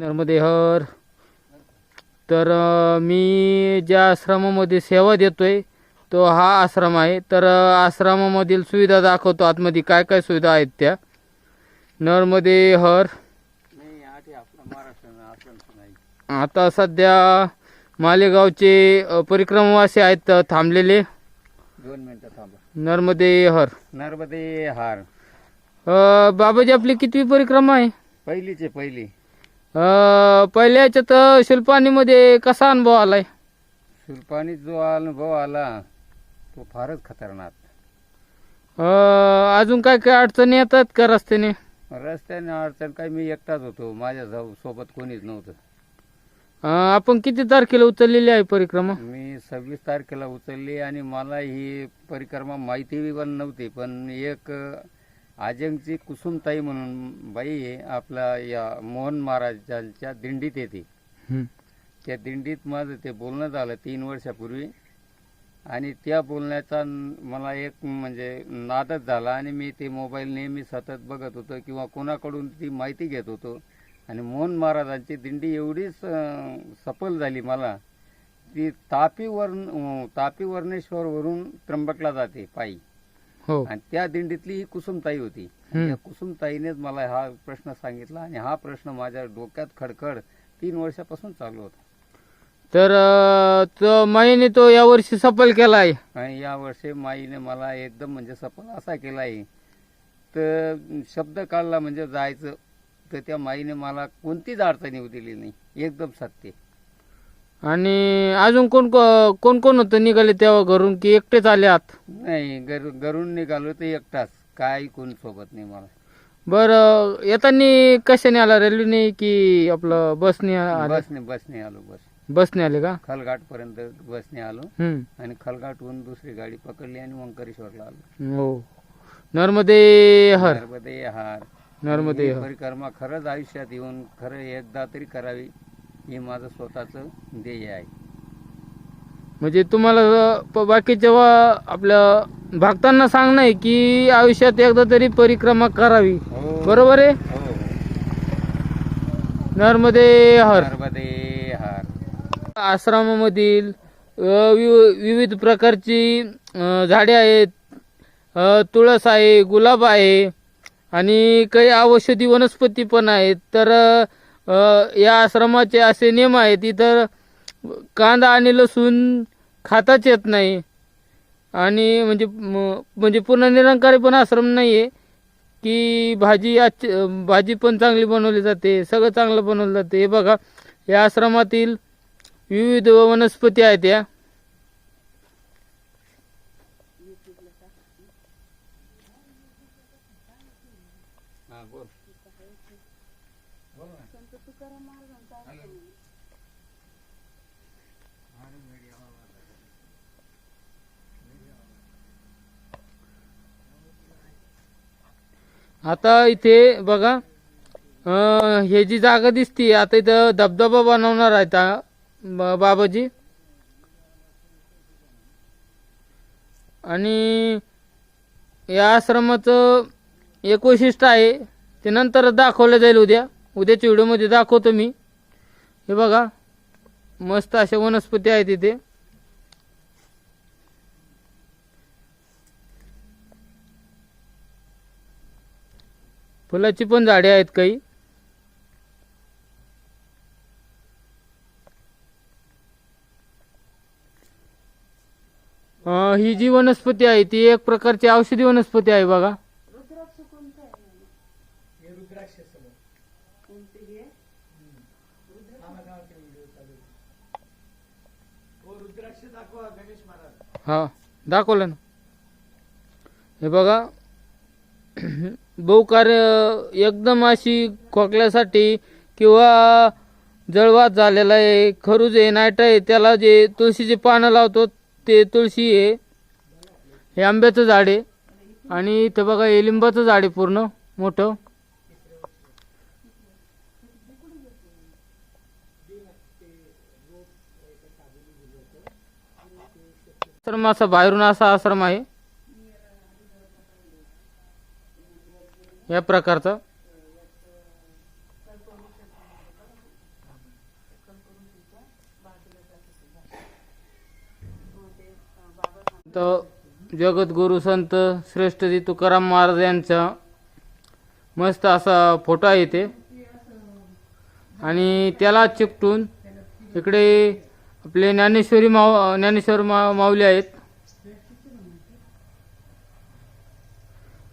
नर्मदे हर. तर मी ज्या आश्रमामध्ये सेवा देतोय तो हा आश्रम आहे. तर आश्रमामधील सुविधा दाखवतो आतमध्ये काय काय सुविधा आहेत त्या. नर्मदे हर. आता सध्या मालेगावचे परिक्रमावासी आहेत थांबलेले. 2 मिनिटं थांबा. नर्मदे हर. नर्मदे हार. बाबाजी आपली कितवी परिक्रमा आहे? पहिलीचे पहिली. पहिल्या याच्यात शिल्पानीमध्ये कसा अनुभव आलाय? सुरपानी जो अनुभव आला तो फारच खतरनाक. अजून काय काय अडचणी येतात का रस्त्याने? रस्त्याने अडचण काय, मी एकटाच होतो, माझ्या सोबत कोणीच नव्हतं. आपण किती तारखेला उचललेली आहे परिक्रमा? मी 26 तारखेला उचलली आणि मला ही परिक्रमा माहिती पण नव्हती. पण एक आजंगची कुसुमताई म्हणून बाई आहे, आपला या मोहन महाराजांच्या दिंडीत येते. त्या दिंडीत माझं ते बोलणं झालं 3 वर्षापूर्वी आणि त्या बोलण्याचा मला एक म्हणजे नादच झाला आणि मी ते मोबाईल नेहमी सतत बघत होतो किंवा कोणाकडून ती माहिती घेत होतो. आणि मोहन महाराजांची दिंडी एवढीच सफल झाली मला, ती तापी वर्णेश्वरवरून त्र्यंबकला जाते पायी. हो. आणि त्या दिंडीतली ही कुसुमताई होती. त्या कुसुमताईनेच मला हा प्रश्न सांगितला आणि हा प्रश्न माझ्या डोक्यात खडखड 3 वर्षापासून चालू होता. तर तो माईने तो यावर्षी सफल केला आहे. आणि या वर्षी माईने मला एकदम म्हणजे सफल असा केला आहे, तर शब्द काढला म्हणजे जायचं, तर त्या माईने मला कोणतीच अडचण येऊ दिली नाही. एकदम सत्य. आणि अजून कोण कोण होतं निघाले तेव्हा घरून की एकटेच आले आत? नाही, घरून निघालो तर एकटाच, काही कोण सोबत नाही मला. बरं, येताना कशाने आला? रेल्वेने की आपलं बसने आले? बसने आलो. बसने आले का? खलघाट पर्यंत बसने आलो आणि खलघाटहून दुसरी गाडी पकडली आणि ओंकारेश्वरला आलो. हो. नर्मदे हर. नर्मदे हार. नर्मदे ही हर. परिक्रमा खरंच आयुष्यात येऊन खरं एकदा तरी करावी, हे माझं स्वतःचं ध्येय आहे. म्हणजे तुम्हाला बाकीच्या आपल्या भक्तांना सांगणं आहे की आयुष्यात एकदा तरी परिक्रमा करावी. हो. बरोबर आहे. हो. नर्मदे हर. नर्मदे हार. आश्रमामधील विविध प्रकारची झाडे आहेत. तुळस आहे, गुलाब आहे आणि काही औषधी वनस्पती पण आहेत. तर या आश्रमाचे असे नियम आहेत, इतर कांदा आणि लसूण खाताच येत नाही. आणि म्हणजे पूर्ण निरंकारी पण आश्रम नाही आहे की भाजी पण चांगली बनवली जाते, सगळं चांगलं बनवलं जाते. हे बघा, या आश्रमातील विविध वनस्पती आहेत. या आता इथे बघा, हे जी जागा दिसती, आता इथं धबधबा बनवणार आहेत बाबाजी. आणि या आश्रमाचं एक वैशिष्ट्य आहे, ते नंतर दाखवलं जाईल. उद्याच्या व्हिडिओमध्ये दाखवतो मी. हे बघा, मस्त अशा वनस्पती आहेत इथे. फुलाची पण झाडे आहेत काही. ही जी वनस्पती आहे ती एक प्रकारची औषधी वनस्पती आहे बघा. हा, दाखवलं ना. हे बघा, बहुकार्य एकदम अशी खोकल्यासाठी किंवा जळवात झालेला आहे, खरूज आहे, नाईट आहे, त्याला जे तुळशीचे पानं लावतो ते तुळशी आहे. हे आंब्याचं झाड आहे आणि इथं बघा हे लिंबाचं झाड आहे पूर्ण मोठं. आश्रम असा बाहेरून असा आश्रम आहे या प्रकारचा. तर जगद्गुरु संत श्रेष्ठ श्री तुकाराम महाराज यांचा मस्त असा फोटो आहे ते, आणि त्याला चिकटून इकडे आपले ज्ञानेश्वर माऊली आहेत,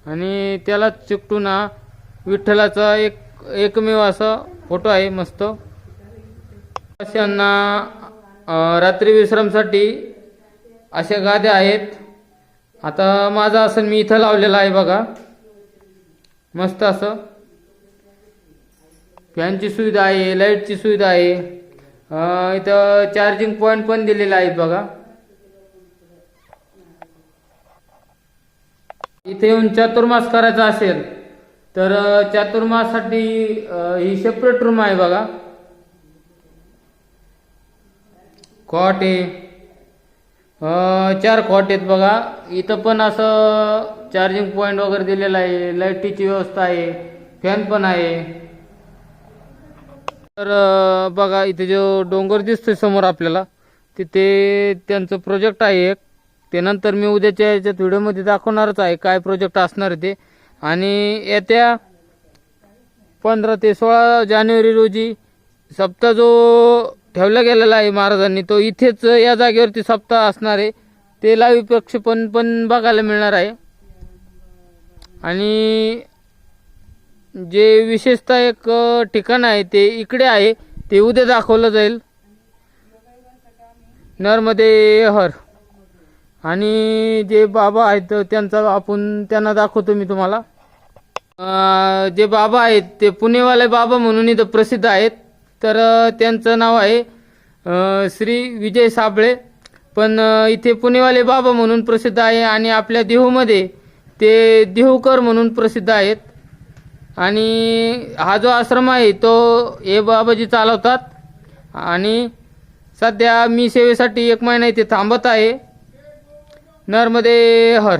आणि त्याला चिकटून हा विठ्ठलाचा एकमेव असा फोटो आहे मस्त. अशांना रात्री विश्रामसाठी अशा गाद्या आहेत. आता माझं आसन मी इथं लावलेलं आहे बघा, मस्त असं फॅनची सुविधा आहे, लाईटची सुविधा आहे, इथं चार्जिंग पॉइंट पण दिलेले आहेत बघा. इथे येऊन चातुर्मास करायचा असेल तर चातुर्मासाठी ही सेपरेट रूम आहे बघा. कॉट आहे, 4 कॉट आहेत बघा. इथं पण असं चार्जिंग पॉइंट वगैरे दिलेला आहे, लाईटीची व्यवस्था आहे, फॅन पण आहे. तर बघा इथे जो डोंगर दिसतोय समोर आपल्याला, तिथे त्यांचं प्रोजेक्ट आहे एक. ते नंतर मी उद्याच्या याच्यात व्हिडिओमध्ये दाखवणारच आहे काय प्रोजेक्ट असणार आहे ते. आणि येत्या 15 ते 16 जानेवारी रोजी सप्ताह जो ठेवला गेलेला आहे महाराजांनी, तो इथेच या जागेवरती सप्ताह असणार आहे. ते लाईव्ह प्रक्षेपण पण बघायला मिळणार आहे. आणि जे विशेषतः एक ठिकाण आहे ते इकडे आहे, ते उद्या दाखवलं जाईल, नर्मदे हर. आणि जे बाबा आहेत त्यांना दाखवतो मी तुम्हाला. जे बाबा आहेत ते पुणेवाले बाबा म्हणून इथं प्रसिद्ध आहेत. तर त्यांचं नाव आहे श्री विजय साबळे, पण इथे पुणेवाले बाबा म्हणून प्रसिद्ध आहे. आणि आपल्या देहूमध्ये ते देहूकर म्हणून प्रसिद्ध आहेत. आणि हा जो आश्रम आहे तो हे बाबाजी चालवतात. आणि सध्या मी सेवेसाठी 1 महिना इथे थांबत आहे. नर्मदे हर.